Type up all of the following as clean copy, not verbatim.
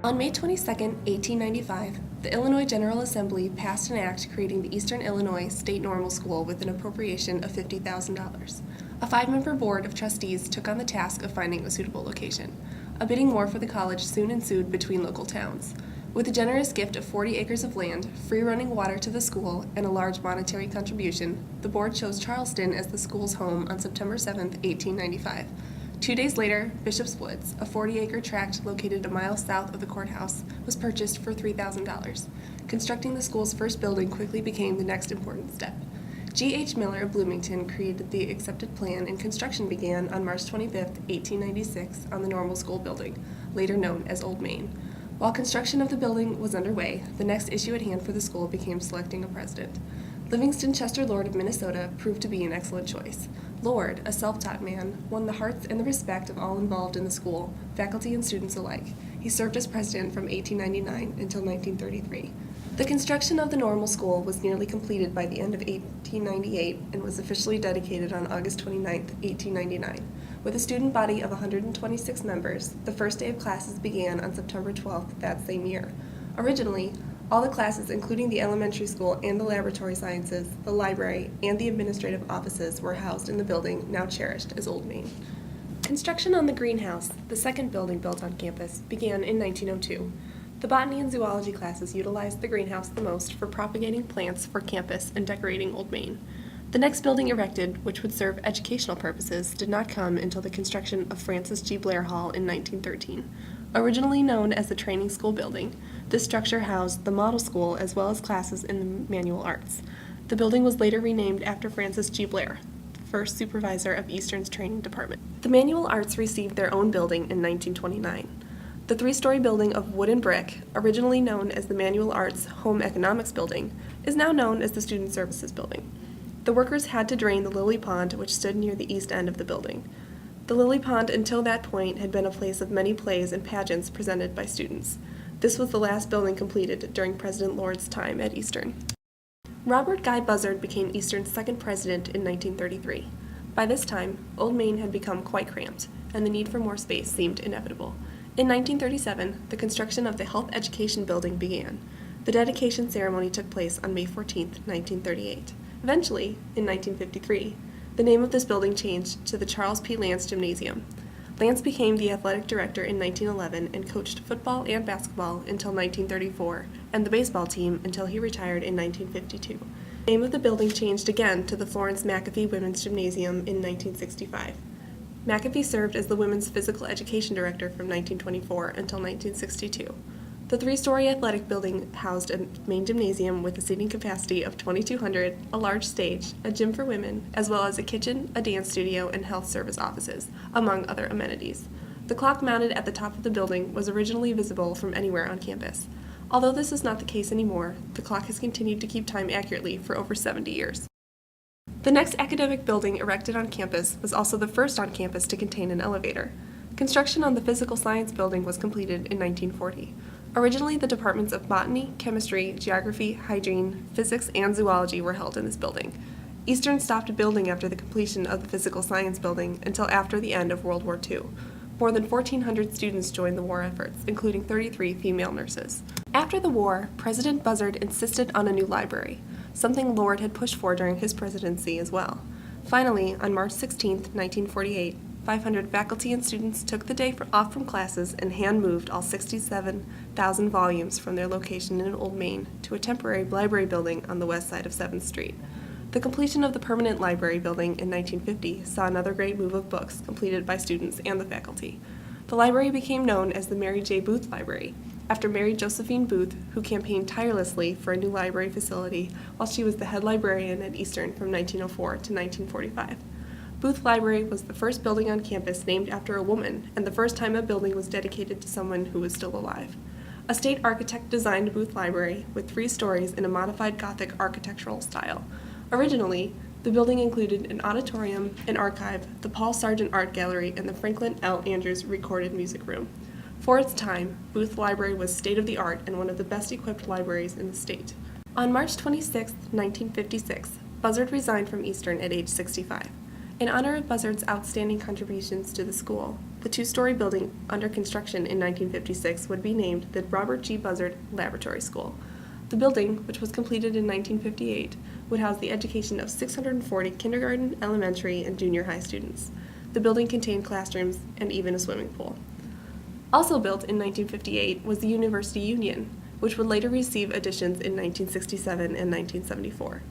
On May 22, 1895, the Illinois General Assembly passed an act creating the Eastern Illinois State Normal School with an appropriation of $50,000. A 5-member board of trustees took on the task of finding a suitable location. A bidding war for the college soon ensued between local towns. With a generous gift of 40 acres of land, free running water to the school, and a large monetary contribution, the board chose Charleston as the school's home on September 7, 1895. 2 days later, Bishop's Woods, a 40-acre tract located a mile south of the courthouse, was purchased for $3,000. Constructing the school's first building quickly became the next important step. G.H. Miller of Bloomington created the accepted plan, and construction began on March 25, 1896, on the Normal School building, later known as Old Main. While construction of the building was underway, the next issue at hand for the school became selecting a president. Livingston Chester Lord of Minnesota proved to be an excellent choice. Lord, a self-taught man, won the hearts and the respect of all involved in the school, faculty and students alike. He served as president from 1899 until 1933. The construction of the Normal School was nearly completed by the end of 1898 and was officially dedicated on August 29, 1899. With a student body of 126 members, the first day of classes began on September 12th that same year. Originally, all the classes, including the elementary school and the laboratory sciences, the library, and the administrative offices, were housed in the building now cherished as Old Main. Construction on the greenhouse, the second building built on campus, began in 1902. The botany and zoology classes utilized the greenhouse the most for propagating plants for campus and decorating Old Main. The next building erected, which would serve educational purposes, did not come until the construction of Francis G. Blair Hall in 1913. Originally known as the Training School Building, this structure housed the model school as well as classes in the manual arts. The building was later renamed after Francis G. Blair, the first supervisor of Eastern's training department. The manual arts received their own building in 1929. The 3-story building of wood and brick, originally known as the Manual Arts Home Economics Building, is now known as the Student Services Building. The workers had to drain the Lily Pond, which stood near the east end of the building. The Lily Pond until that point had been a place of many plays and pageants presented by students. This was the last building completed during President Lord's time at Eastern. Robert Guy Buzzard became Eastern's second president in 1933. By this time, Old Main had become quite cramped, and the need for more space seemed inevitable. In 1937, the construction of the Health Education Building began. The dedication ceremony took place on May 14, 1938. Eventually, in 1953, the name of this building changed to the Charles P. Lance Gymnasium. Lance became the athletic director in 1911 and coached football and basketball until 1934, and the baseball team until he retired in 1952. The name of the building changed again to the Florence McAfee Women's Gymnasium in 1965. McAfee served as the women's physical education director from 1924 until 1962. The 3-story athletic building housed a main gymnasium with a seating capacity of 2,200, a large stage, a gym for women, as well as a kitchen, a dance studio, and health service offices, among other amenities. The clock mounted at the top of the building was originally visible from anywhere on campus. Although this is not the case anymore, the clock has continued to keep time accurately for over 70 years. The next academic building erected on campus was also the first on campus to contain an elevator. Construction on the Physical Science Building was completed in 1940. Originally, the departments of botany, chemistry, geography, hygiene, physics, and zoology were held in this building. Eastern stopped building after the completion of the Physical Science Building until after the end of World War II. More than 1,400 students joined the war efforts, including 33 female nurses. After the war, President Buzzard insisted on a new library, something Lord had pushed for during his presidency as well. Finally, on March 16, 1948, 500 faculty and students took the day off from classes and hand-moved all 67,000 volumes from their location in Old Main to a temporary library building on the west side of 7th Street. The completion of the permanent library building in 1950 saw another great move of books completed by students and the faculty. The library became known as the Mary J. Booth Library, after Mary Josephine Booth, who campaigned tirelessly for a new library facility while she was the head librarian at Eastern from 1904 to 1945. Booth Library was the first building on campus named after a woman, and the first time a building was dedicated to someone who was still alive. A state architect designed Booth Library with 3 stories in a modified Gothic architectural style. Originally, the building included an auditorium, an archive, the Paul Sargent Art Gallery, and the Franklin L. Andrews Recorded Music Room. For its time, Booth Library was state-of-the-art and one of the best-equipped libraries in the state. On March 26, 1956, Buzzard resigned from Eastern at age 65. In honor of Buzzard's outstanding contributions to the school, the two-story building under construction in 1956 would be named the Robert G. Buzzard Laboratory School. The building, which was completed in 1958, would house the education of 640 kindergarten, elementary, and junior high students. The building contained classrooms and even a swimming pool. Also built in 1958 was the University Union, which would later receive additions in 1967 and 1974.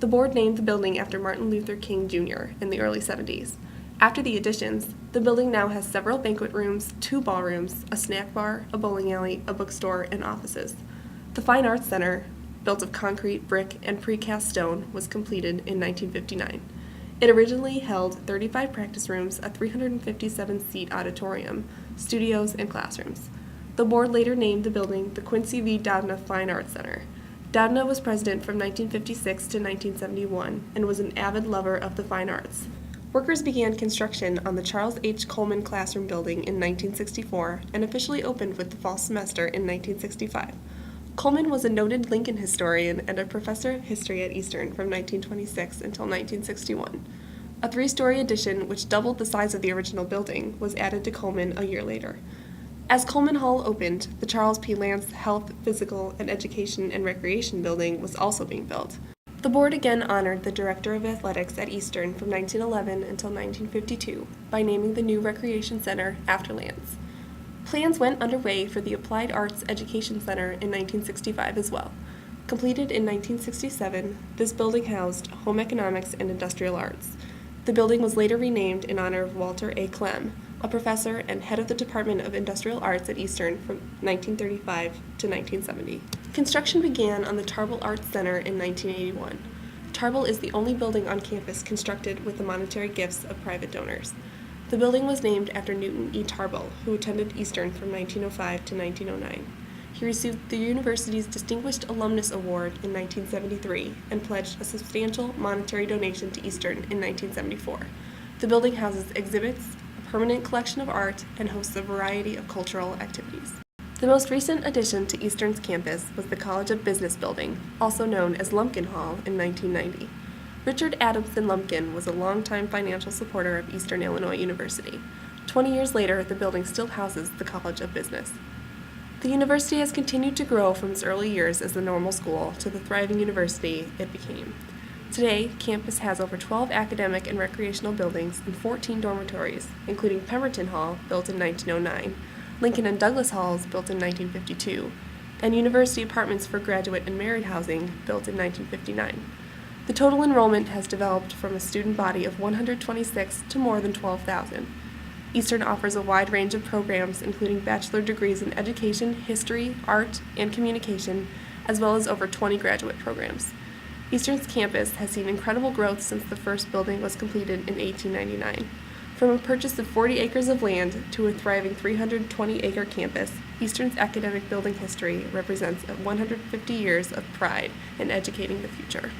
The board named the building after Martin Luther King Jr. in the early 70s. After the additions, the building now has several banquet rooms, 2 ballrooms, a snack bar, a bowling alley, a bookstore, and offices. The Fine Arts Center, built of concrete, brick, and precast stone, was completed in 1959. It originally held 35 practice rooms, a 357-seat auditorium, studios, and classrooms. The board later named the building the Quincy V. Doudna Fine Arts Center. Doudna was president from 1956 to 1971 and was an avid lover of the fine arts. Workers began construction on the Charles H. Coleman Classroom Building in 1964 and officially opened with the fall semester in 1965. Coleman was a noted Lincoln historian and a professor of history at Eastern from 1926 until 1961. A 3-story addition, which doubled the size of the original building, was added to Coleman a year later. As Coleman Hall opened, the Charles P. Lance Health, Physical, and Education and Recreation Building was also being built. The board again honored the Director of Athletics at Eastern from 1911 until 1952 by naming the new Recreation Center after Lance. Plans went underway for the Applied Arts Education Center in 1965 as well. Completed in 1967, this building housed home economics and industrial arts. The building was later renamed in honor of Walter A. Clem, a professor and head of the Department of Industrial Arts at Eastern from 1935 to 1970. Construction began on the Tarbell Arts Center in 1981. Tarbell is the only building on campus constructed with the monetary gifts of private donors. The building was named after Newton E. Tarbell, who attended Eastern from 1905 to 1909. He received the university's Distinguished Alumnus Award in 1973 and pledged a substantial monetary donation to Eastern in 1974. The building houses exhibits, a permanent collection of art, and hosts a variety of cultural activities. The most recent addition to Eastern's campus was the College of Business building, also known as Lumpkin Hall, in 1990. Richard Adamson Lumpkin was a longtime financial supporter of Eastern Illinois University. 20 years later, the building still houses the College of Business. The university has continued to grow from its early years as the normal school to the thriving university it became. Today, campus has over 12 academic and recreational buildings and 14 dormitories, including Pemberton Hall, built in 1909, Lincoln and Douglas Halls, built in 1952, and university apartments for graduate and married housing, built in 1959. The total enrollment has developed from a student body of 126 to more than 12,000. Eastern offers a wide range of programs, including bachelor degrees in education, history, art, and communication, as well as over 20 graduate programs. Eastern's campus has seen incredible growth since the first building was completed in 1899. From a purchase of 40 acres of land to a thriving 320-acre campus, Eastern's academic building history represents 150 years of pride in educating the future.